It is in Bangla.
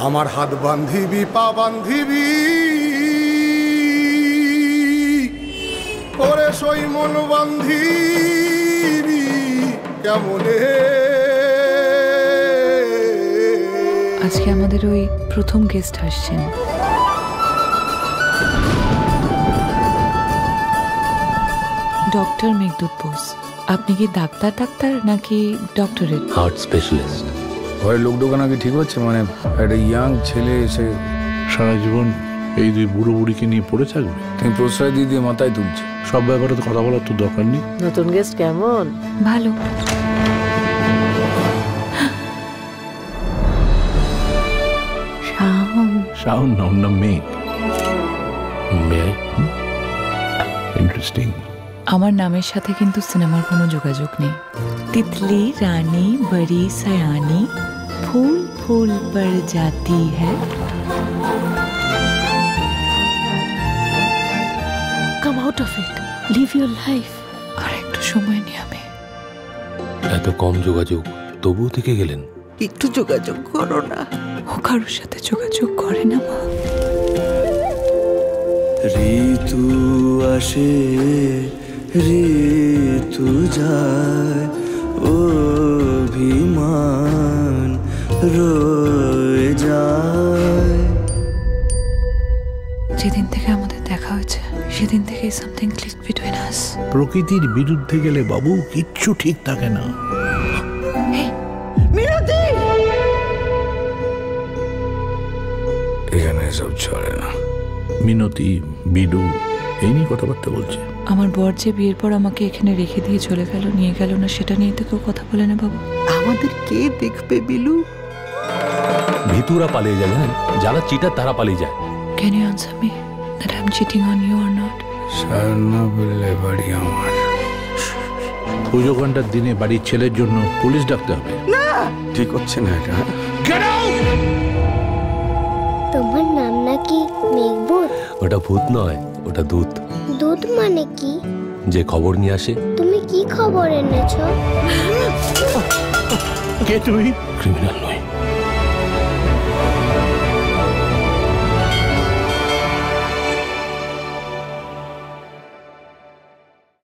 আমার হাত বান্ধিবি পা বান্ধিবি ওরে সই মন বান্ধিবি কেমনে। আজকে আমাদের ওই প্রথম গেস্ট আসছেন। ডক্টর মেঘদূত বোস। আপনি কি ডাক্তার নাকি ডক্টরেট? Heart specialist. ঘরে লোক ঢোকা নাকি ঠিক হচ্ছে, মানে একটা ইয়াং ছেলে এসে সারা জীবন এই দুই বুড়ো বুড়িকে নিয়ে পড়ে থাকবে। তুমি প্রশ্রয় দিয়ে মাথায় তুলছে। সব ব্যাপারে তো কথা বলার তো দরকার নেই। নতুন গেস্ট কেমন? ভালো। শাওন না, ওর নাম মেঘ। ইন্টারেস্টিং। আমার নামের সাথে কিন্তু সিনেমার কোনো যোগাযোগ নেই। তিতলি রানী বড়ি সয়ানি ফুল ফুল পর জাতি হ্যায়। Come out of it. Live your life. আর একটু সময় নিয়ে আমি। এত কম যোগাযোগ তবুও থেকে গেলেন। একটু যোগাযোগ করো না। ও কারোর সাথে যোগাযোগ করে না মা। ঋতু আসে ঋতু যায় অভিমান রয়ে যায়। যেদিন থেকে আমাদের দেখা হয়েছে সেদিন থেকে সামথিং ক্লিকড বিটুইন আস। প্রকৃতির বিরুদ্ধে গেলে বাবু কিচ্ছু ঠিক থাকে না। মিনতি! এখানে সব চলে না। মিনতি বিডু এই নিয়ে কথাবার্তা বলছে। আমার বর যে বিয়ের পর আমাকে এখানে রেখে দিয়ে চলে গেল, নিয়ে গেল না, সেটা নিয়ে তো কেউ কথা বলে না বাবু। আমাদের কে দেখবে বিলু? ভিতুরা পালিয়ে যায়, জানেন? যারা চিটার তারা পালিয়ে যায়। Can you answer me that I'm cheating on you or not? Sarna বললে বাড়ি আমার। পুজো ঘন্টার দিনে বাড়ির ছেলের জন্য পুলিশ ডাকতে হবে? ঠিক হচ্ছে না এটা। তোমার নাম নাকি মেঘভূত? ওটা ভূত নয়, ওটা দূত। দূত মানে কি? যে খবর নিয়ে আসে। তুমি কি খবর এনেছো? কে তুমি? ক্রিমিনাল নয়।